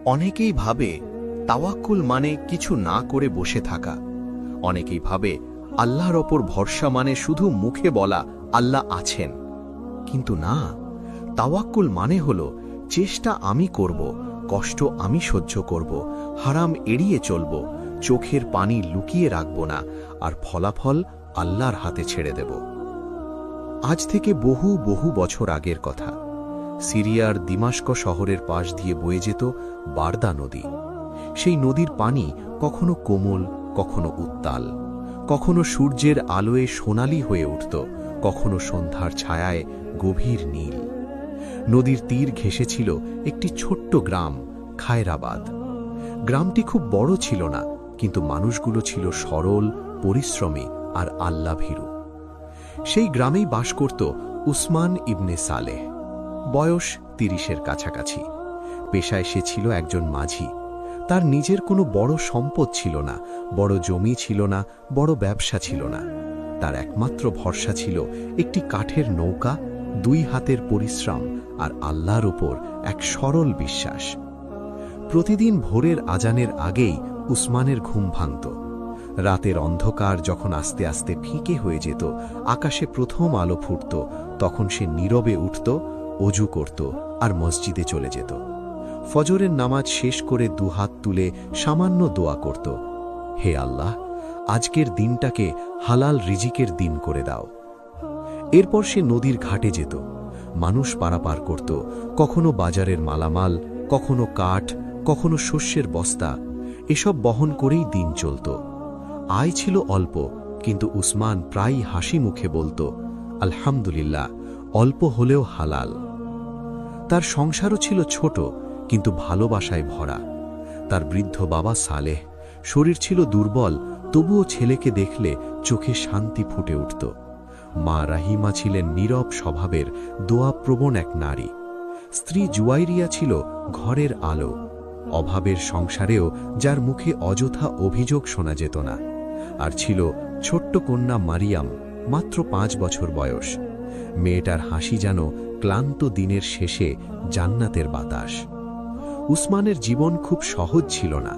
অনেকেই ভাবে তাওয়াক্কুল মানে কিছু না করে বসে থাকা। অনেকেই ভাবে আল্লাহর ওপর ভরসা মানে শুধু মুখে বলা আল্লাহ আছেন। কিন্তু না, তাওয়াক্কুল মানে হল চেষ্টা আমি করব, কষ্ট আমি সহ্য করব, হারাম এড়িয়ে চলব, চোখের পানি লুকিয়ে রাখব না, আর ফলাফল আল্লাহর হাতে ছেড়ে দেব। আজ থেকে বহু বহু বছর আগের কথা। সিরিয়ার দিমাশক শহরের পাশ দিয়ে বয়ে যেত বারদা নদী। সেই নদীর পানি কখনো কোমল, কখনো উত্তাল, কখনো সূর্যের আলোয় সোনালি হয়ে উঠত, কখনো সন্ধ্যার ছায়ায় গভীর নীল। নদীর তীর ঘেঁষেছিল একটি ছোট্ট গ্রাম, খায়রাবাদ। গ্রামটি খুব বড় ছিল না, কিন্তু মানুষগুলো ছিল সরল, পরিশ্রমী আর আল্লাভীরু। সেই গ্রামেই বাস করত উসমান ইবনে সালেহ। বয়স ৩০-এর কাছাকাছি। পেশায় সে ছিল একজন মাঝি। তার নিজের কোনো বড় সম্পদ ছিল না, বড় জমি ছিল না, বড় ব্যবসা ছিল না। তার একমাত্র ভরসা ছিল একটি কাঠের নৌকা, ২ হাতের পরিশ্রম আর আল্লাহর উপর এক সরল বিশ্বাস। প্রতিদিন ভোরের আজানের আগেই উসমানের ঘুম ভাঙত। রাতের অন্ধকার যখন আস্তে আস্তে ফিকে হয়ে যেত, আকাশে প্রথম আলো ফুটত, তখন সে নীরবে উঠত, অজু করত আর মসজিদে চলে যেত। ফজরের নামাজ শেষ করে ২ হাত তুলে সামান্য দোয়া করত, হে আল্লাহ, আজকের দিনটাকে হালাল রিজিকের দিন করে দাও। এরপর সে নদীর ঘাটে যেত, মানুষ পারাপার করত, কখনো বাজারের মালামাল, কখনো কাঠ, কখনো শস্যের বস্তা। এসব বহন করেই দিন চলত। আয় ছিল অল্প, কিন্তু উসমান প্রায়ই হাসি মুখে বলত, আলহামদুলিল্লাহ, অল্প হলেও হালাল। তার সংসারও ছিল ছোট, কিন্তু ভালোবাসায় ভরা। তার বৃদ্ধ বাবা সালেহ, শরীর ছিল দুর্বল, তবুও ছেলেকে দেখলে চোখে শান্তি ফুটে উঠত। মা রাহিমা ছিলেন নীরব স্বভাবের, দোয়াপ্রবণ এক নারী। স্ত্রী জুয়াইরিয়া ছিল ঘরের আলো। অভাবের সংসারেও যার মুখে অযথা অভিযোগ শোনা যেত না। আর ছিল ছোট্ট কন্যা মারিয়াম, মাত্র ৫ বছর বয়স। মেয়েটার হাসি যেন ক্লান্ত দিনের শেষে জান্নাতের বাতাস। উসমানের জীবন খুব সহজ ছিল না।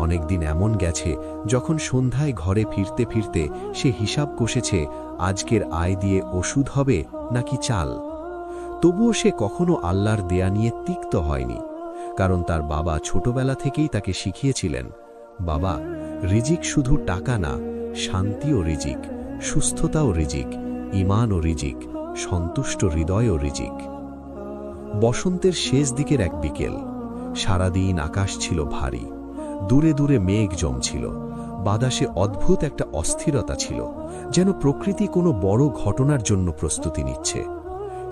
অনেকদিন এমন গেছে যখন সন্ধ্যায় ঘরে ফিরতে ফিরতে সে হিসাব কষেছে আজকের আয় দিয়ে ওষুধ হবে নাকি চাল। তবুও সে কখনো আল্লাহর দেয়া নিয়ে তিক্ত হয়নি, কারণ তার বাবা ছোটবেলা থেকেই তাকে শিখিয়েছিলেন, বাবা, রিজিক শুধু টাকা না, শান্তিও রিজিক, সুস্থতাও রিজিক, ঈমানও রিজিক, সন্তুষ্ট হৃদয়ও রিজিক। বসন্তের শেষ দিকের এক বিকেল। সারাদিন আকাশ ছিল ভারী, দূরে দূরে মেঘ জমছিল। বাতাসে অদ্ভুত একটা অস্থিরতা ছিল, যেন প্রকৃতি কোনো বড় ঘটনার জন্য প্রস্তুতি নিচ্ছে।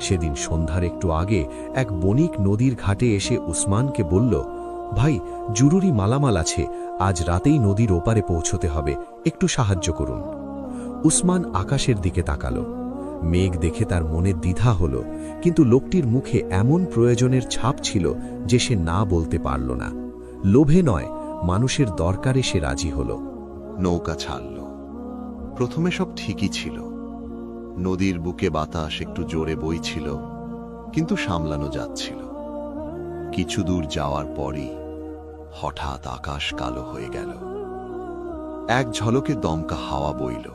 সেদিন সন্ধ্যার একটু আগে এক বণিক নদীর ঘাটে এসে উসমানকে বলল, ভাই, জরুরি মালামাল আছে, আজ রাতেই নদীর ওপারে পৌঁছতে হবে, একটু সাহায্য করুন। উসমান আকাশের দিকে তাকালো। মেঘ দেখে তার মনে দ্বিধা হল, কিন্তু লোকটির মুখে এমন প্রয়োজনের ছাপ ছিল যে সে না বলতে পারল না। লোভে নয়, মানুষের দরকারে সে রাজি হল। নৌকা ছাড়ল। প্রথমে সব ঠিকই ছিল। নদীর বুকে বাতাস একটু জোরে বইছিল, কিন্তু সামলানো যাচ্ছিল। কিছু দূর যাওয়ার পরই হঠাৎ আকাশ কালো হয়ে গেল। এক ঝলকে দমকা হাওয়া বইল,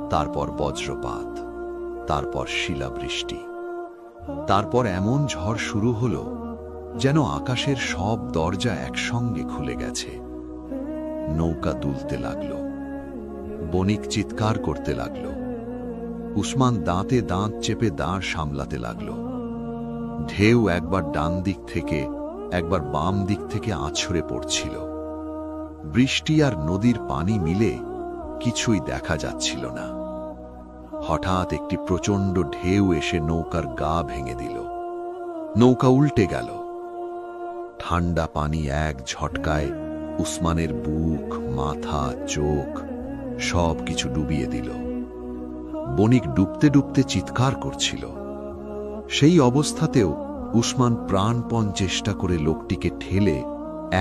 তারপর বজ্রপাত, তারপর শিলাবৃষ্টি, তারপর এমন ঝড় শুরু হলো যেন আকাশের সব দরজা একসঙ্গে খুলে গেছে। নৌকা দুলতে লাগল, বণিক চিৎকার করতে লাগল। উসমান দাঁতে দাঁত চেপে দাঁড় সামলাতে লাগল। ঢেউ একবার ডান দিক থেকে, একবার বাম দিক থেকে আছড়ে পড়ছিল। বৃষ্টি আর নদীর পানি মিলে কিছুই দেখা যাচ্ছিল না। হঠাৎ একটি প্রচণ্ড ঢেউ এসে নৌকার গা ভেঙে দিল। নৌকা উল্টে গেল। ঠান্ডা পানি এক ঝটকায় উসমানের বুক, মাথা, চোখ সব কিছু ডুবিয়ে দিল। বণিক ডুবতে ডুবতে চিৎকার করছিল। সেই অবস্থাতেও উসমান প্রাণপণ চেষ্টা করে লোকটিকে ঠেলে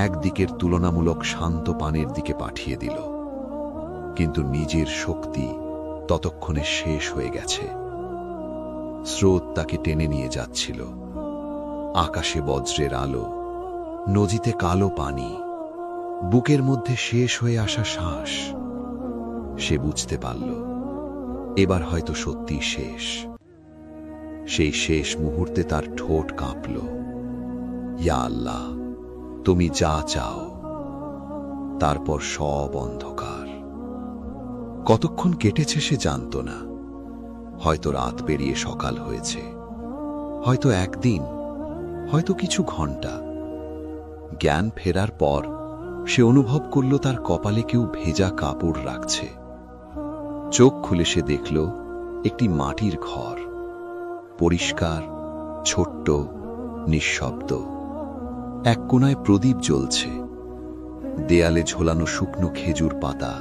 একদিকের তুলনামূলক শান্ত পানির দিকে পাঠিয়ে দিল। কিন্তু নিজের শক্তি ততক্ষণে শেষ হয়ে গেছে। স্রোত তাকে টেনে নিয়ে যাচ্ছিল। আকাশে বজ্রের আলো, নদীতে কালো পানি, বুকের মধ্যে শেষ হয়ে আসা শ্বাস। সে বুঝতে পারল এবার হয়তো সত্যি শেষ। সেই শেষ মুহূর্তে তার ঠোঁট কাঁপল, ইয়া আল্লাহ, তুমি যা চাও। তারপর সব অন্ধকার। কতক্ষণ কেটেছে সে জানত না। হয়তো রাত পেরিয়ে সকাল হয়েছে, হয়তো একদিন, হয়তো কিছু ঘন্টা। জ্ঞান ফেরার পর সে অনুভব করল তার কপালে কেউ ভেজা কাপড় রাখছে। চোখ খুলে সে দেখল একটি মাটির ঘর, পরিষ্কার, ছোট্ট, নিঃশব্দ। এক কোণায় প্রদীপ জ্বলছে, দেয়ালে ঝোলানো শুকনো খেজুর পাতা,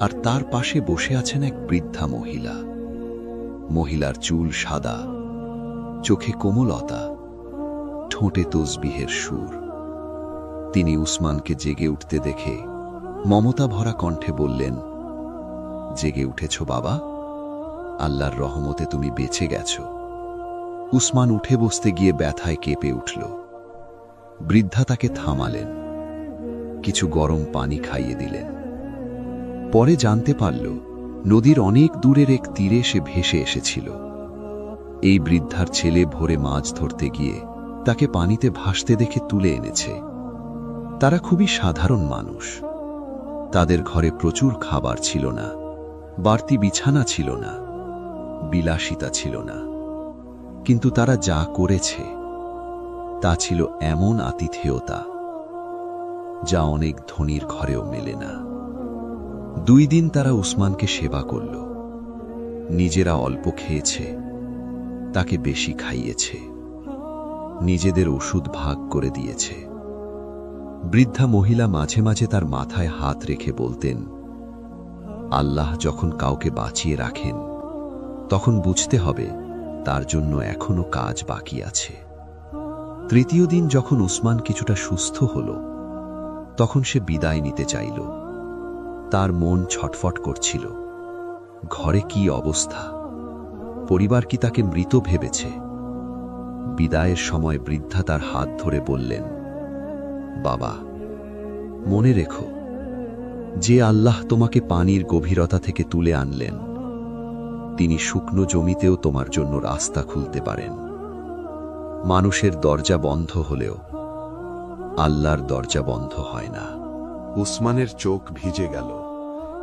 আর তার পাশে বসে আছেন এক বৃদ্ধা মহিলা। মহিলার চুল সাদা, চোখে কোমলতা, ঠোঁটে তসবিহের সুর। তিনি উসমানকে জেগে উঠতে দেখে মমতা ভরা কণ্ঠে বললেন, জেগে উঠেছ বাবা, আল্লাহর রহমতে তুমি বেঁচে গেছ। উসমান উঠে বসতে গিয়ে ব্যথায় কেঁপে উঠল। বৃদ্ধা তাকে থামালেন, কিছু গরম পানি খাইয়ে দিলেন। পরে জানতে পারল নদীর অনেক দূরের এক তীরে সে ভেসে এসেছিল। এই বৃদ্ধার ছেলে ভোরে মাছ ধরতে গিয়ে তাকে পানিতে ভাসতে দেখে তুলে এনেছে। তারা খুবই সাধারণ মানুষ। তাদের ঘরে প্রচুর খাবার ছিল না, বাড়তি বিছানা ছিল না, বিলাসিতা ছিল না, কিন্তু তারা যা করেছে তা ছিল এমন আতিথেয়তা যা অনেক ধনীর ঘরেও মেলে না। 2 দিন তারা উসমানকে সেবা করল। নিজেরা অল্প খেয়েছে, তাকে বেশি খাইয়েছে, নিজেদের ওষুধ ভাগ করে দিয়েছে। বৃদ্ধা মহিলা মাঝে মাঝে তার মাথায় হাত রেখে বলতেন, আল্লাহ যখন কাউকে বাঁচিয়ে রাখেন তখন বুঝতে হবে তার জন্য এখনো কাজ বাকি আছে। 3য় দিন যখন উসমান কিছুটা সুস্থ হল, তখন সে বিদায় নিতে চাইল। তার মন ছটফট করছিল। ঘরে কি অবস্থা? পরিবার কি তাকে মৃত ভেবেছে? বিদায়ের সময় বৃদ্ধা তার হাত ধরে বললেন, বাবা, মনে রেখো, যে আল্লাহ তোমাকে পানির গভীরতা থেকে তুলে আনলেন, তিনি শুকনো জমিতেও তোমার জন্য রাস্তা খুলতে পারেন। মানুষের দরজা বন্ধ হলেও আল্লাহর দরজা বন্ধ হয় না। উসমানের চোখ ভিজে গেল।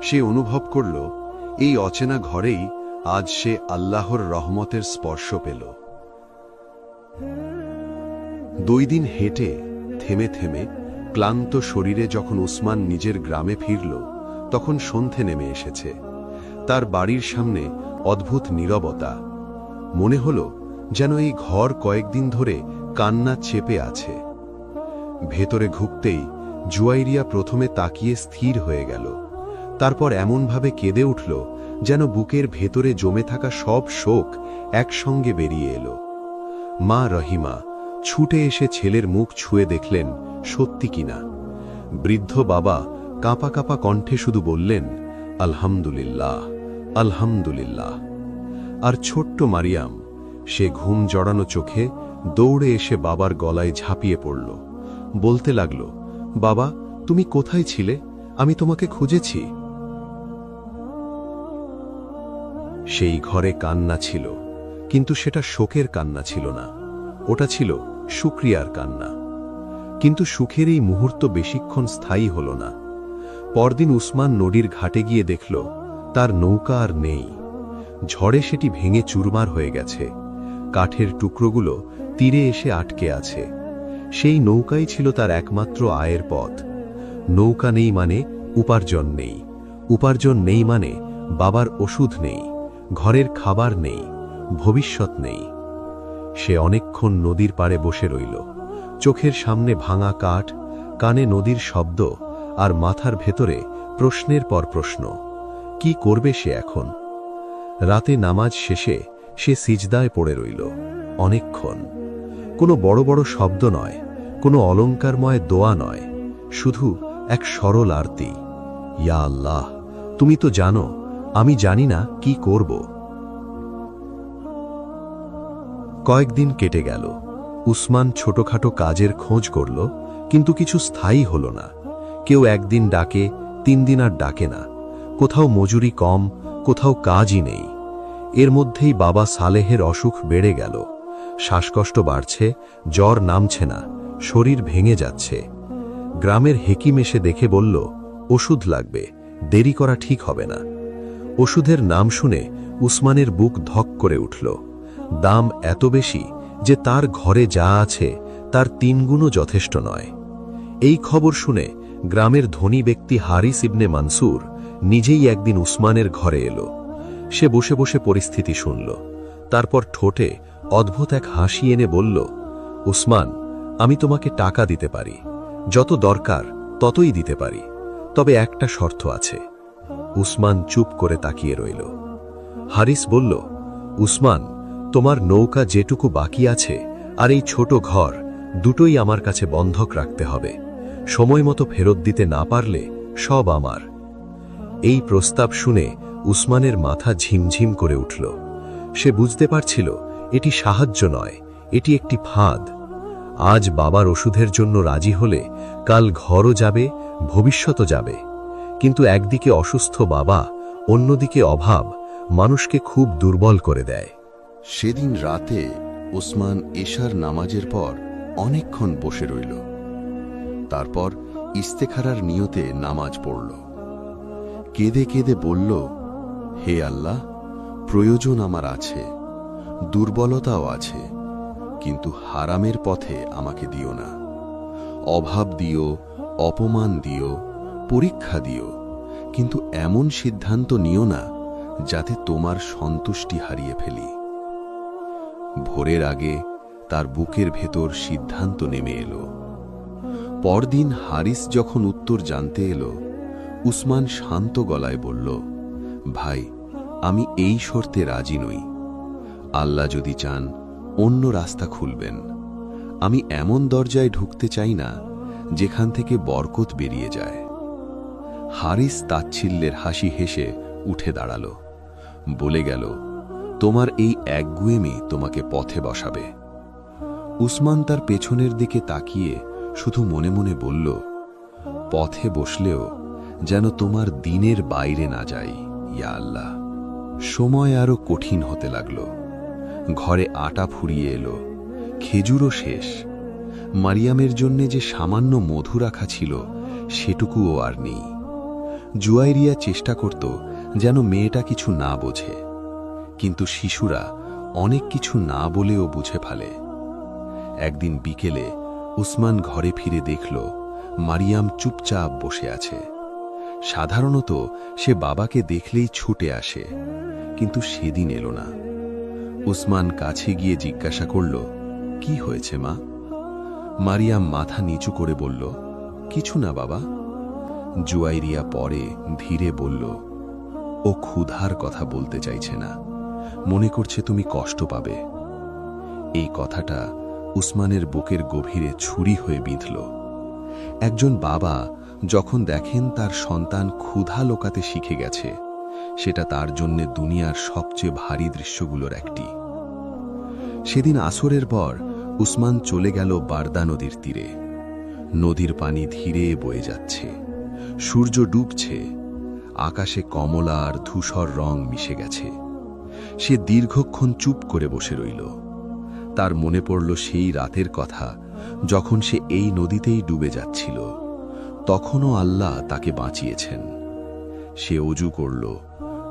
সে অনুভব করল এই অচেনা ঘরেই আজ সে আল্লাহর রহমতের স্পর্শ পেল। 2 দিন হেঁটে থেমে থেমে ক্লান্ত শরীরে যখন উসমান নিজের গ্রামে ফিরল, তখন সন্ধে নেমে এসেছে। তার বাড়ির সামনে অদ্ভুত নীরবতা। মনে হল যেন এই ঘর কয়েকদিন ধরে কান্না চেপে আছে। ভেতরে ঢুকতেই জুয়াইরিয়া প্রথমে তাকিয়ে স্থির হয়ে গেল। তারপর এমনভাবে কেঁদে উঠল যেন বুকের ভেতরে জমে থাকা সব শোক একসঙ্গে বেরিয়ে এলো। মা রহিমা ছুটে এসে ছেলের মুখ ছুঁয়ে দেখলেন সত্যি কিনা। বৃদ্ধ বাবা কাঁপা কাঁপা কণ্ঠে শুধু বললেন, আলহামদুলিল্লাহ, আলহামদুলিল্লাহ। আর ছোট্ট মারিয়াম, সে ঘুম জড়ানো চোখে দৌড়ে এসে বাবার গলায় ঝাঁপিয়ে পড়ল। বলতে লাগল, বাবা, তুমি কোথায় ছিলে? আমি তোমাকে খুঁজেছি। সেই ঘরে কান্না ছিল, কিন্তু সেটা শোকের কান্না ছিল না, ওটা ছিল শুকরিয়ার কান্না। কিন্তু সুখের এই মুহূর্ত বেশিক্ষণ স্থায়ী হল না। পরদিন উসমান নদীর ঘাটে গিয়ে দেখল তার নৌকা আর নেই। ঝড়ে সেটি ভেঙে চুরমার হয়ে গেছে। কাঠের টুকরোগুলো তীরে এসে আটকে আছে। সেই নৌকাই ছিল তার একমাত্র আয়ের পথ। নৌকা নেই মানে উপার্জন নেই, উপার্জন নেই মানে বাবার ওষুধ নেই, ঘরের খাবার নেই, ভবিষ্যৎ নেই। সে অনেকক্ষণ নদীর পাড়ে বসে রইল। চোখের সামনে ভাঙা কাঠ, কানে নদীর শব্দ, আর মাথার ভেতরে প্রশ্নের পর প্রশ্ন। কি করবে সে এখন? রাতে নামাজ শেষে সে সিজদায় পড়ে রইল অনেকক্ষণ। কোনো বড় বড় শব্দ নয়, কোনো অলঙ্কারময় দোয়া নয়, শুধু এক সরল আরতি। ইয়া আল্লাহ, তুমি তো জানো আমি জানি না কি করব। কয়েকদিন কেটে গেল। উসমান ছোটখাটো কাজের খোঁজ করল, কিন্তু কিছু স্থায়ী হল না। কেউ একদিন ডাকে, 3 দিন আর ডাকে না। কোথাও মজুরি কম, কোথাও কাজই নেই। এর মধ্যেই বাবা সালেহের অসুখ বেড়ে গেল। শ্বাসকষ্ট বাড়ছে, জ্বর নামছে না, শরীর ভেঙে যাচ্ছে। গ্রামের হেকিম এসে দেখে বলল, ওষুধ লাগবে, দেরি করা ঠিক হবে না। ওষুধের নাম শুনে উসমানের বুক ধক করে উঠল। দাম এত বেশি যে তার ঘরে যা আছে তার 3 গুণও যথেষ্ট নয়। এই খবর শুনে গ্রামের ধনী ব্যক্তি হারিস ইবনে মানসুর নিজেই একদিন উসমানের ঘরে এলো। সে বসে বসে পরিস্থিতি শুনল। তারপর ঠোঁটে অদ্ভুত এক হাসি এনে বলল, উসমান, আমি তোমাকে টাকা দিতে পারি, যত দরকার ততই দিতে পারি, তবে একটা শর্ত আছে। উসমান চুপ করে তাকিয়ে রইল। হারিস বলল, উসমান, তোমার নৌকা যেটুকু বাকি আছে আর এই ছোট ঘর, দুটোই আমার কাছে বন্ধক রাখতে হবে। সময় মতো ফেরত দিতে না পারলে সব আমার। এই প্রস্তাব শুনে উসমানের মাথা ঝিমঝিম করে উঠল। সে বুঝতে পারছিল এটি সাহায্য নয়, এটি একটি ফাঁদ। আজ বাবার ওষুধের জন্য রাজি হলে কাল ঘরও যাবে, ভবিষ্যতও যাবে। কিন্তু একদিকে অসুস্থ বাবা, অন্যদিকে অভাব মানুষকে খুব দুর্বল করে দেয়। সেদিন রাতে ওসমান এশার নামাজের পর অনেকক্ষণ বসে রইল। তারপর ইস্তেখারার নিয়তে নামাজ পড়ল। কেঁদে কেঁদে বলল, হে আল্লাহ, প্রয়োজন আমার আছে, দুর্বলতাও আছে, কিন্তু হারামের পথে আমাকে দিও না। অভাব দিও, অপমান দিও, পরীক্ষা দিও, কিন্তু এমন সিদ্ধান্ত নিও না যাতে তোমার সন্তুষ্টি হারিয়ে ফেলি। ভোরের আগে তার বুকের ভেতর সিদ্ধান্ত নেমে এলো। পরদিন হারিস যখন উত্তর জানতে এলো, উসমান শান্ত গলায় বলল, ভাই, আমি এই শর্তে রাজি নই। আল্লাহ যদি চান অন্য রাস্তা খুলবেন। আমি এমন দরজায় ঢুকতে চাই না যেখান থেকে বরকত বেরিয়ে যায়। হারিস তাচ্ছিল্যের হাসি হেসে উঠে দাঁড়াল, বলে গেল, তোমার এই একগুয়েমি তোমাকে পথে বসাবে। উসমান তার পেছনের দিকে তাকিয়ে শুধু মনে মনে বলল, পথে বসলেও যেন তোমার দিনের বাইরে না যাই, ইয়া আল্লাহ। সময় আরো কঠিন হতে লাগল। ঘরে আটা ফুরিয়ে এলো, খেজুরও শেষ। মারিয়ামের জন্যে যে সামান্য মধু রাখা ছিল সেটুকুও আর নেই। জুয়াইরিয়া চেষ্টা করত যেন মেয়েটা কিছু না বোঝে, কিন্তু শিশুরা অনেক কিছু না বলেও বুঝে ফেলে। একদিন বিকেলে উসমান ঘরে ফিরে দেখল মারিয়াম চুপচাপ বসে আছে। সাধারণত সে বাবাকে দেখলেই ছুটে আসে, কিন্তু সেদিন এলো না। উসমান কাছে গিয়ে জিজ্ঞাসা করল, কি হয়েছে মা? মারিয়াম মাথা নিচু করে বলল, কিছু না বাবা। জুয়াইরিয়া পরে ধীরে বলল, ও ক্ষুধার কথা বলতে চাইছে না, মনে করছে তুমি কষ্ট পাবে। এই কথাটা উসমানের বুকের গভীরে ছুরি হয়ে বিঁধল। একজন বাবা যখন দেখেন তার সন্তান ক্ষুধা লোকাতে শিখে গেছে, সেটা তার জন্যে দুনিয়ার সবচেয়ে ভারী দৃশ্যগুলোর একটি। সেদিন আসরের পর উসমান চলে গেল বারদা নদীর তীরে। নদীর পানি ধীরে বয়ে যাচ্ছে, সূর্য ডুবছে, আকাশে কমলা আর ধূসর রং মিশে গেছে। সে দীর্ঘক্ষণ চুপ করে বসে রইল। তার মনে পড়ল সেই রাতের কথা, যখন সে এই নদীতেই ডুবে যাচ্ছিল। তখনও আল্লাহ তাকে বাঁচিয়েছেন। সে অজু করল,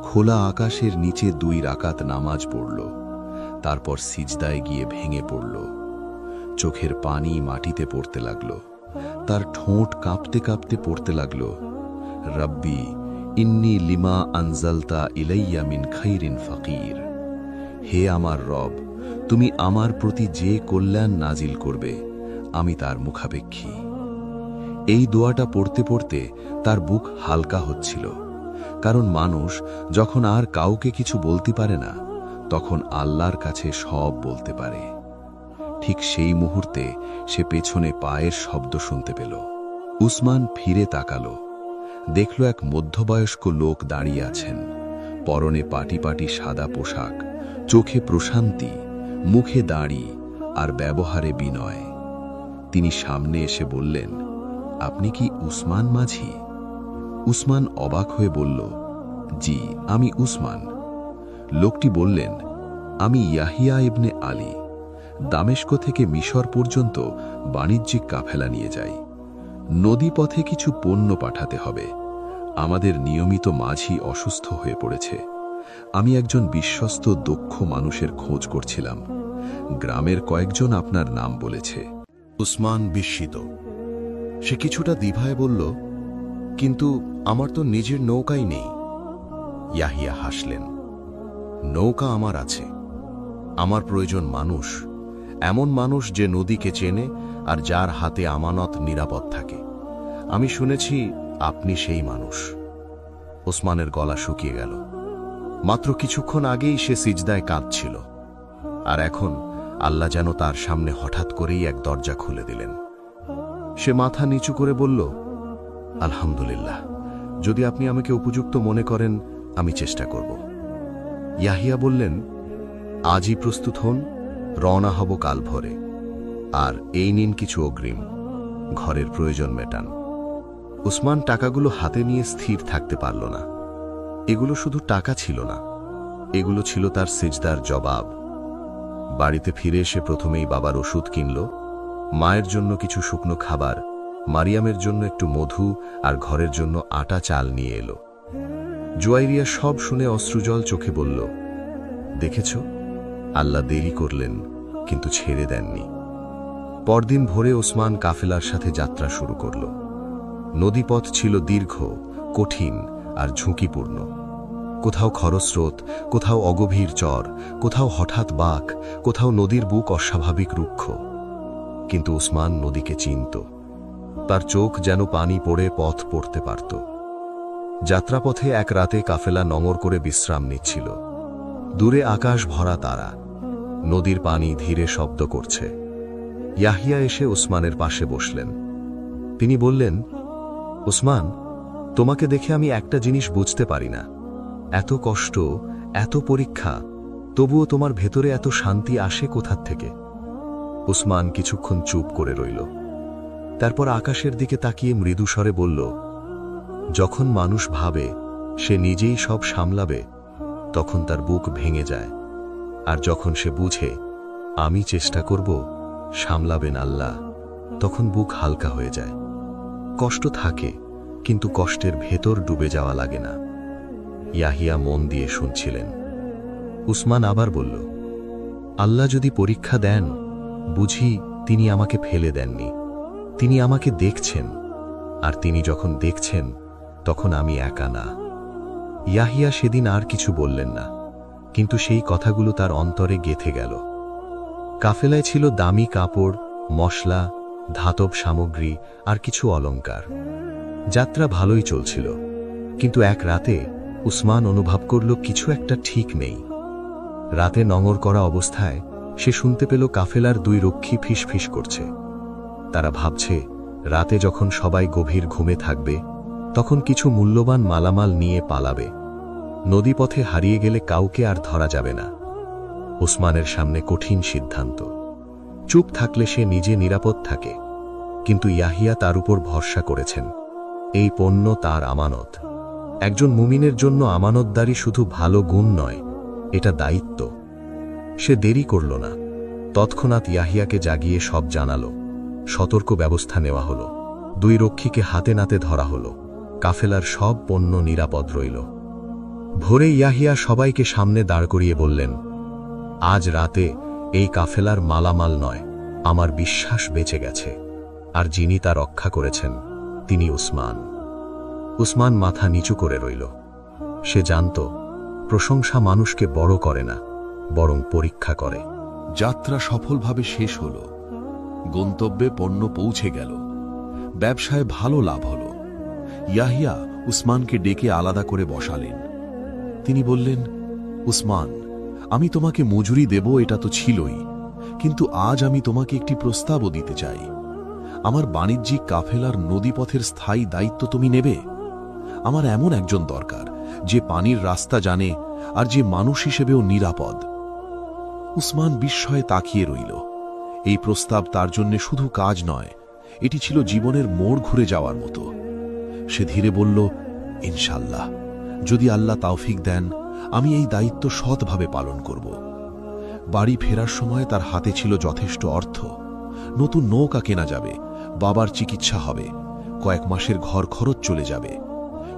খোলা আকাশের নিচে 2 রাকাত নামাজ পড়ল, তারপর সিজদায় গিয়ে ভেঙে পড়ল। চোখের পানি মাটিতে পড়তে লাগল, তার ঠোঁট কাঁপতে কাঁপতে পড়তে লাগল, রব্বি ইন্নি লিমা আনজালতা ইলাইয়া মিন খাইরিন ফাকির। হে আমার রব, তুমি আমার প্রতি যে কল্যাণ নাজিল করবে আমি তার মুখাপেক্ষী। এই দোয়াটা পড়তে পড়তে তার বুক হালকা হচ্ছিল, কারণ মানুষ যখন আর কাউকে কিছু বলতে পারে না, তখন আল্লাহর কাছে সব বলতে পারে। ঠিক সেই মুহূর্তে সে পেছনে পায়ের শব্দ শুনতে পেল। উসমান ফিরে তাকালো, দেখল এক মধ্যবয়স্ক লোক দাঁড়িয়ে আছেন। পরনে পাটি পাটি সাদা পোশাক, চোখে প্রশান্তি, মুখে দাড়ি, আর ব্যবহারে বিনয়। তিনি সামনে এসে বললেন, আপনি কি উসমান মাঝি? উসমান অবাক হয়ে বলল, জি, আমি উসমান। লোকটি বললেন, আমি ইয়াহিয়া ইবনে আলী। দামেস্ক থেকে মিশর পর্যন্ত বাণিজ্যিক কাফেলা নিয়ে যাই। নদীপথে কিছু পণ্য পাঠাতে হবে। আমাদের নিয়মিত মাঝি অসুস্থ হয়ে পড়েছে। আমি একজন বিশ্বস্ত দক্ষ মানুষের খোঁজ করছিলাম। গ্রামের কয়েকজন আপনার নাম বলেছে। উসমান বিস্মিত। সে কিছুটা দ্বিধায় বলল, কিন্তু আমার তো নিজের নৌকাই নেই। ইয়াহিয়া হাসলেন। নৌকা আমার আছে। আমার প্রয়োজন মানুষ, এমন মানুষ যে নদীকে চেনে আর যার হাতে আমানত নিরাপদ থাকে। আমি শুনেছি আপনি সেই মানুষ। ওসমানের গলা শুকিয়ে গেল। মাত্র কিছুক্ষণ আগেই সে সিজদায় কাঁদছিল, আর এখন আল্লাহ যেন তার সামনে হঠাৎ করেই এক দরজা খুলে দিলেন। সে মাথা নিচু করে বলল, আলহামদুলিল্লাহ, যদি আপনি আমাকে উপযুক্ত মনে করেন আমি চেষ্টা করব। ইয়াহিয়া বললেন, আজই প্রস্তুত হন, রওনা হব কাল ভোরে। আর এই নিন কিছু অগ্রিম, ঘরের প্রয়োজন মেটান। উসমান টাকাগুলো হাতে নিয়ে স্থির থাকতে পারল না। এগুলো শুধু টাকা ছিল না, এগুলো ছিল তার সিজদার জবাব। বাড়িতে ফিরে এসে প্রথমেই বাবার ওষুধ কিনল, মায়ের জন্য কিছু শুকনো খাবার, মারিয়ামের জন্য একটু মধু আর ঘরের জন্য আটা চাল নিয়ে এলো। জুয়াইরিয়া সব শুনে অশ্রুজল চোখে বলল, দেখেছ, আল্লাহ দেরি করলেন কিন্তু ছেড়ে দেননি। পরদিন ভোরে ওসমান কাফেলার সাথে যাত্রা শুরু করল। নদীপথ ছিল দীর্ঘ, কঠিন আর ঝুঁকিপূর্ণ। কোথাও খরস্রোত, কোথাও অগভীর চর, কোথাও হঠাৎ বাঁক, কোথাও নদীর বুক অস্বাভাবিক রুক্ষ। কিন্তু উসমান নদীকে চিনত। তার চোখ যেন পানি পড়ে পথ পড়তে পারত। যাত্রাপথে এক রাতে কাফেলা নঙর করে বিশ্রাম নিচ্ছিল। দূরে আকাশ ভরা তারা, নদীর পানি ধীরে শব্দ করছে। ইয়াহিয়া এসে উসমানের পাশে বসলেন। তিনি বললেন, উসমান, তোমাকে দেখে আমি একটা জিনিস বুঝতে পারি না। এত কষ্ট, এত পরীক্ষা, তবুও তোমার ভেতরে এত শান্তি আসে কোথার থেকে? উসমান কিছুক্ষণ চুপ করে রইল। তারপর আকাশের দিকে তাকিয়ে মৃদুস্বরে বলল, যখন মানুষ ভাবে সে নিজেই সব সামলাবে, তখন তার বুক ভেঙে যায়। আর যখন সে বুঝে আমি চেষ্টা করব, সামলাবেন আল্লাহ, তখন বুক হালকা হয়ে যায়। কষ্ট থাকে, কিন্তু কষ্টের ভেতর ডুবে যাওয়া লাগে না। ইয়াহিয়া মন দিয়ে শুনছিলেন। উসমান আবার বলল, আল্লাহ যদি পরীক্ষা দেন, বুঝি তিনি আমাকে ফেলে দেননি। তিনি আমাকে দেখছেন, আর তিনি যখন দেখছেন তখন আমি একা না। ইয়াহিয়া সেদিন আর কিছু বললেন না, কিন্তু সেই কথাগুলো তার অন্তরে গেঁথে গেল। কাফেলায় ছিল দামি কাপড়, মশলা, ধাতব সামগ্রী আর কিছু অলংকার। যাত্রা ভালোই চলছিল, কিন্তু এক রাতে উসমান অনুভব করল কিছু একটা ঠিক নেই। রাতে নঙর করা অবস্থায় সে শুনতে পেল কাফেলার দুই রক্ষী ফিসফিস করছে। তারা ভাবছে রাতে যখন সবাই গভীর ঘুমে থাকবে, তখন কিছু মূল্যবান মালামাল নিয়ে পালাবে। নদীপথে হারিয়ে গেলে কাউকে আর ধরা যাবে না। উসমানের সামনে কঠিন সিদ্ধান্ত। চুপ থাকলে সে নিজে নিরাপদ থাকে, কিন্তু ইয়াহিয়া তার উপর ভরসা করেছেন। এই পণ্য তার আমানত। একজন মুমিনের জন্য আমানতদারি শুধু ভালো গুণ নয়, এটা দায়িত্ব। সে দেরি করল না। তৎক্ষণাৎ ইয়াহিয়াকে জাগিয়ে সব জানালো। সতর্ক ব্যবস্থা নেওয়া হলো। দুই রক্ষীকে হাতে নাতে ধরা হলো। কাফেলার সব পণ্য নিরাপদ রইল। ভোরে ইয়াহিয়া সবাইকে সামনে দাঁড় করিয়ে বললেন, আজ রাতে এই কাফেলার মালামাল নয়, আমার বিশ্বাস বেঁচে গেছে, আর যিনি তা রক্ষা করেছেন তিনি উসমান। উসমান মাথা নিচু করে রইল। সে জানত, প্রশংসা মানুষকে বড় করে না, বরং পরীক্ষা করে। যাত্রা সফলভাবে শেষ হল। গন্তব্যে পণ্য পৌঁছে গেল। ব্যবসায় ভালো লাভ হল। ইয়াহিয়া উসমানকে ডেকে আলাদা করে বসালেন। তিনি বললেন, উসমান, আমি তোমাকে মজুরি দেব এটা তো ছিলই, কিন্তু আজ আমি তোমাকে একটি প্রস্তাবও দিতে চাই। আমার বাণিজ্যিক কাফেলার নদীপথের স্থায়ী দায়িত্ব তুমি নেবে। আমার এমন একজন দরকার যে পানির রাস্তা জানে আর যে মানুষ হিসেবেও নিরাপদ। উসমান বিস্ময়ে তাকিয়ে রইল। এই প্রস্তাব তার জন্য শুধু কাজ নয়, এটি ছিল জীবনের মোড় ঘুরে যাওয়ার মতো। সে ধীরে বলল, ইনশাল্লাহ, যদি আল্লাহ তাওফিক দেন আমি এই দায়িত্ব সৎভাবে পালন করব। বাড়ি ফেরার সময় তার হাতে ছিল যথেষ্ট অর্থ। নতুন নৌকা কেনা যাবে, বাবার চিকিৎসা হবে, কয়েক মাসের ঘর খরচ চলে যাবে।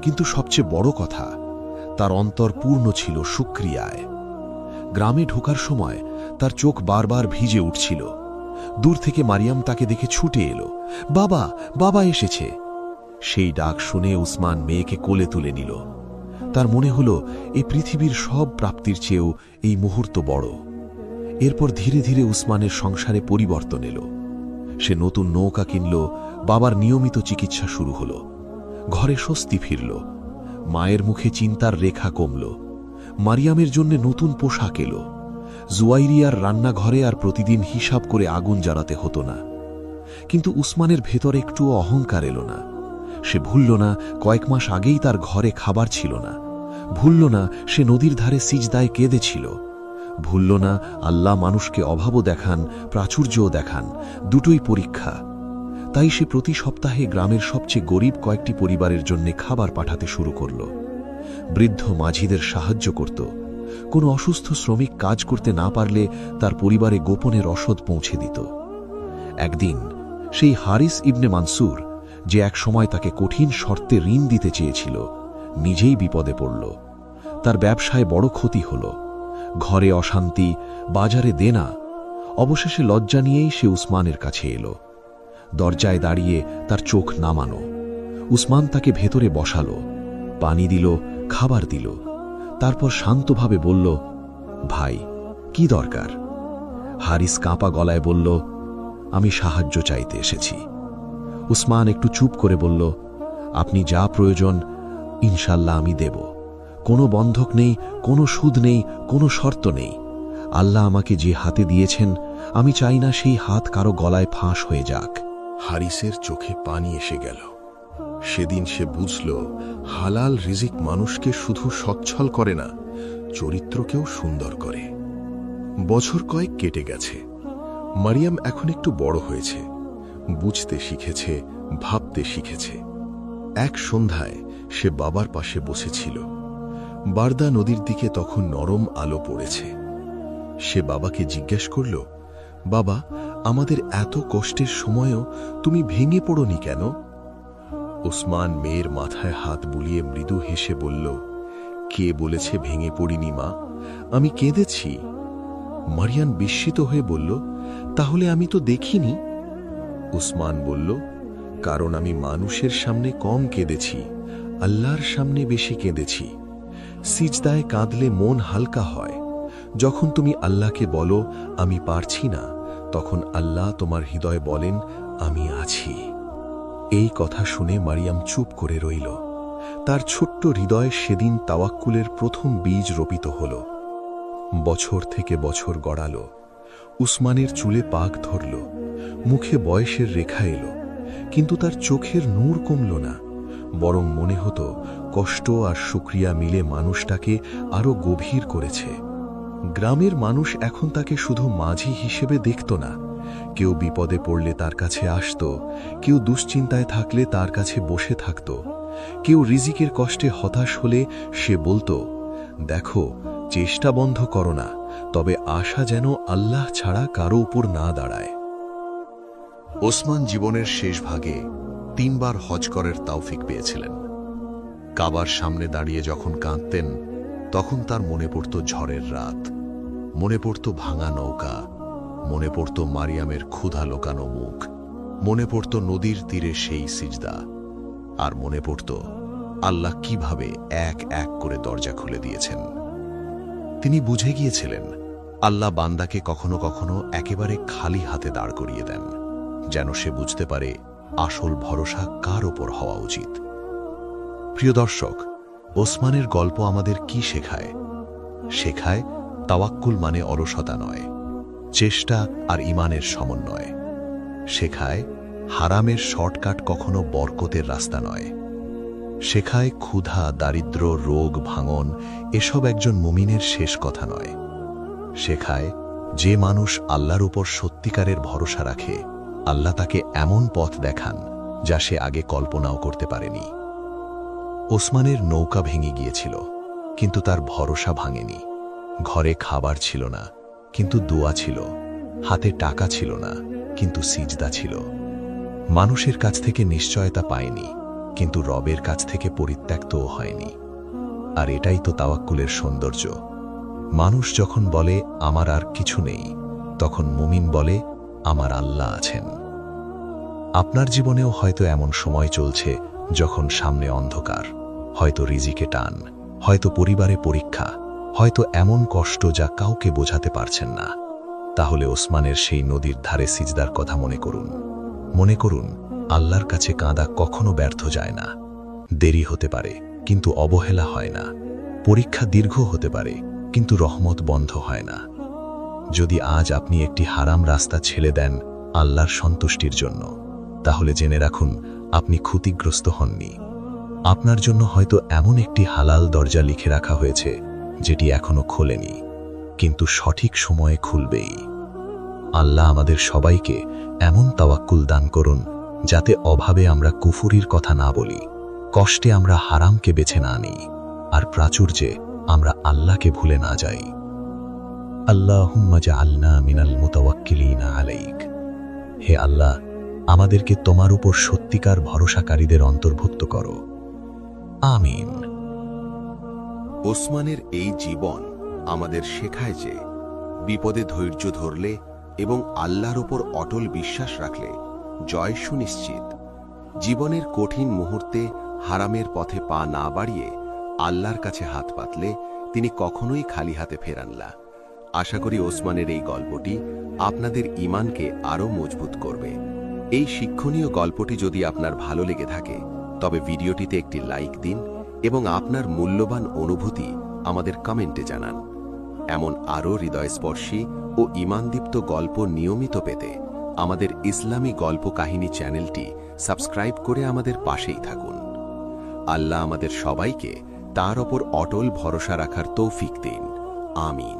কিন্তু সবচেয়ে বড় কথা, তার অন্তর পূর্ণ ছিল শুকরিয়ায়। গ্রামে ঢোকার সময় তার চোখ বারবার ভিজে উঠছিল। দূর থেকে মারিয়াম তাকে দেখে ছুটে এলো, বাবা, বাবা এসেছে। সেই ডাক শুনে উসমান মেয়েকে কোলে তুলে নিল। তার মনে হলো এই পৃথিবীর সব প্রাপ্তির চেয়েও এই মুহূর্ত বড়। এরপর ধীরে ধীরে উসমানের সংসারে পরিবর্তন এলো। সে নতুন নৌকা কিনল, বাবার নিয়মিত চিকিৎসা শুরু হলো, ঘরে স্বস্তি ফিরল, মায়ের মুখে চিন্তার রেখা কমল। মারিয়ামের জন্য নতুন পোশাক এলো, জুয়াইরিয়ার রান্নাঘরে আর প্রতিদিন হিসাব করে আগুন জ্বালাতে হতো না। কিন্তু উসমানের ভেতর একটুও অহংকার এলো না। সে ভুলল না কয়েক মাস আগেই তার ঘরে খাবার ছিল না, ভুলল না সে নদীর ধারে সিজদায় কেঁদেছিল, ভুলল না আল্লাহ মানুষকে অভাবও দেখান, প্রাচুর্যও দেখান, দুটোই পরীক্ষা। তাই সে প্রতি সপ্তাহে গ্রামের সবচেয়ে গরিব কয়েকটি পরিবারের জন্য খাবার পাঠাতে শুরু করল। বৃদ্ধ মাঝিদের সাহায্য করত, কোনো অসুস্থ শ্রমিক কাজ করতে না পারলে তার পরিবারে গোপনে রসদ পৌঁছে দিত। একদিন সেই হারিস ইবনে মানসুর, যে এক সময় তাকে কঠিন শর্তে ঋণ দিতে চেয়েছিল, নিজেই বিপদে পড়ল। তার ব্যবসায় বড় ক্ষতি হল, ঘরে অশান্তি, বাজারে দেনা। অবশেষে লজ্জা নিয়েই সে উসমানের কাছে এলো। দরজায় দাঁড়িয়ে তার চোখ নামানো। উসমান তাকে ভেতরে বসালো, পানি দিল, খাবার দিল। তারপর শান্তভাবে বলল, ভাই, কি দরকার? হারিস কাঁপা গলায় বলল, আমি সাহায্য চাইতে এসেছি। উসমান একটু চুপ করে বলল, আপনি যা প্রয়োজন ইনশাল্লাহ আমি দেব। কোনো বন্ধক নেই, কোনো সুদ নেই, কোনো শর্ত নেই। আল্লাহ আমাকে যে হাতে দিয়েছেন, আমি চাই না সেই হাত কারো গলায় ফাঁস হয়ে যাক। হারিসের চোখে পানি এসে গেল। সেদিন সে বুঝল, হালাল রিজিক মানুষকে শুধু সচ্ছল করে না, চরিত্রকেও সুন্দর করে। বছর কয়েক কেটে গেছে। মারিয়াম এখন একটু বড় হয়েছে, বুঝতে শিখেছে, ভাবতে শিখেছে। এক সন্ধ্যায় সে বাবার পাশে বসেছিল। বারদা নদীর দিকে তখন নরম আলো পড়েছে। সে বাবাকে জিজ্ঞেস করল, বাবা, আমাদের এত কষ্টের সময়ও তুমি ভেঙে পড়োনি কেন? ওসমান মেয়ের মাথায় হাত বুলিয়ে মৃদু হেসে বলল, কে বলেছে ভেঙে পড়িনি মা, আমি কেঁদেছি। মারিয়াম বিস্মিত হয়ে বলল, তাহলে আমি তো দেখিনি। উসমান বলল, কারণ আমি মানুষের সামনে কম কেঁদেছি, আল্লাহর সামনে বেশি কেঁদেছি। সিজদায় কাঁদলে মন হালকা হয়। যখন তুমি আল্লাহকে বলো আমি পারছি না, তখন আল্লাহ তোমার হৃদয় বলেন আমি আছি। এই কথা শুনে মারিয়াম চুপ করে রইল। তার ছোট্ট হৃদয়ে সেদিন তাওয়াক্কুলের প্রথম বীজ রোপিত হল। বছর থেকে বছর গড়াল। উসমানের চুলে পাক ধরল, মুখে বয়সের রেখা এলো, কিন্তু তার চোখের নূর কমল না, বরং মনে হতো কষ্ট আর শুকরিয়া মিলে মানুষটাকে আরো গভীর করেছে। গ্রামের মানুষ এখন তাকে শুধু মাঝি হিসেবে দেখত না। কেউ বিপদে পড়লে তার কাছে আসত, কেউ দুশ্চিন্তায় থাকলে তার কাছে বসে থাকত, কেউ রিজিকের কষ্টে হতাশ হলে সে বলতো, দেখো, চেষ্টা বন্ধ করো না, তবে আশা যেন আল্লাহ ছাড়া কারো উপর না দাঁড়ায়। ওসমান জীবনের শেষ ভাগে 3 বার হজ করার তৌফিক পেয়েছিলেন। কাবার সামনে দাঁড়িয়ে যখন কাঁদতেন, তখন তার মনে পড়ত ঝড়ের রাত, মনে পড়ত ভাঙা নৌকা, মনে পড়ত মারিয়ামের ক্ষুধা লোকানো মুখ, মনে পড়ত নদীর তীরে সেই সিজদা, আর মনে পড়ত আল্লাহ কিভাবে এক এক করে দরজা খুলে দিয়েছেন। তিনি বুঝে গিয়েছিলেন, আল্লাহ বান্দাকে কখনো কখনো একেবারে খালি হাতে দাঁড় করিয়ে দেন, যেন সে বুঝতে পারে আসল ভরসা কার ওপর হওয়া উচিত। প্রিয় দর্শক, ওসমানের গল্প আমাদের কি শেখায়? শেখায় তাওয়াক্কুল মানে অলসতা নয়, চেষ্টা আর ঈমানের সমন্বয়। শেখায় হারামের শর্টকাট কখনো বরকতের রাস্তা নয়। শেখায় ক্ষুধা, দারিদ্র্য, রোগ, ভাঙন এসব একজন মুমিনের শেষ কথা নয়। শেখায় যে মানুষ আল্লাহর উপর সত্যিকারের ভরসা রাখে, আল্লাহ তাকে এমন পথ দেখান যা সে আগে কল্পনাও করতে পারেনি। ওসমানের নৌকা ভেঙে গিয়েছিল, কিন্তু তার ভরসা ভাঙেনি। ঘরে খাবার ছিল না, কিন্তু দোয়া ছিল। হাতে টাকা ছিল না, কিন্তু সিজদা ছিল। মানুষের কাছ থেকে নিশ্চয়তা পায়নি, কিন্তু রবের কাছ থেকে পরিত্যক্তও হয়নি। আর এটাই তো তাওয়াক্কুলের সৌন্দর্য। মানুষ যখন বলে আমার আর কিছু নেই, তখন মুমিন বলে আমার আল্লাহ আছেন। আপনার জীবনেও হয়তো এমন সময় চলছে যখন সামনে অন্ধকার, হয়তো রিজিকে টান, হয়তো পরিবারে পরীক্ষা, হয়তো এমন কষ্ট যা কাউকে বোঝাতে পারছেন না। তাহলে ওসমানের সেই নদীর ধারে সিজদার কথা মনে করুন। মনে করুন, আল্লাহর কাছে কাঁদা কখনো ব্যর্থ যায় না। দেরি হতে পারে, কিন্তু অবহেলা হয় না। পরীক্ষা দীর্ঘ হতে পারে, কিন্তু রহমত বন্ধ হয় না। যদি আজ আপনি একটি হারাম রাস্তা ছেড়ে দেন আল্লাহর সন্তুষ্টির জন্য, তাহলে জেনে রাখুন আপনি ক্ষতিগ্রস্ত হননি। আপনার জন্য হয়তো এমন একটি হালাল দরজা লিখে রাখা হয়েছে যেটি এখনো খোলেনি, কিন্তু সঠিক সময়ে খুলবেই। আল্লাহ আমাদের সবাইকে এমন তাওয়াক্কুল দান করুন যাতে অভাবে আমরা কুফুরির কথা না বলি, কষ্টে আমরা হারামকে বেছে না নিই, আর প্রাচুর্যে আমরা আল্লাহকে ভুলে না যাই। আল্লাহুম্মা জাআলনা মিনাল মুতাওয়াক্কিলিনা আলাইক। হে আল্লাহ, আমাদেরকে তোমার উপর সত্যিকার ভরসাকারীদের অন্তর্ভুক্ত করো। আমিন। ওসমানের এই জীবন আমাদের শেখায় যে বিপদে ধৈর্য ধরলে এবং আল্লাহর ওপর অটল বিশ্বাস রাখলে জয় সুনিশ্চিত। জীবনের কঠিন মুহূর্তে হারামের পথে পা না বাড়িয়ে আল্লাহর কাছে হাত পাতলে তিনি কখনোই খালি হাতে ফেরান না। আশা করি ওসমানের এই গল্পটি আপনাদের ঈমানকে আরও মজবুত করবে। এই শিক্ষণীয় গল্পটি যদি আপনার ভালো লেগে থাকে তবে ভিডিওটিতে একটি লাইক দিন এবং আপনার মূল্যবান অনুভূতি আমাদের কমেন্টে জানান। এমন আরও হৃদয়স্পর্শী ও ঈমানদীপ্ত গল্প নিয়মিত পেতে আমাদের ইসলামী গল্প কাহিনী চ্যানেলটি সাবস্ক্রাইব করে আমাদের পাশেই থাকুন। আল্লাহ আমাদের সবাইকে তার ওপর অটল ভরসা রাখার তৌফিক দিন। আমিন।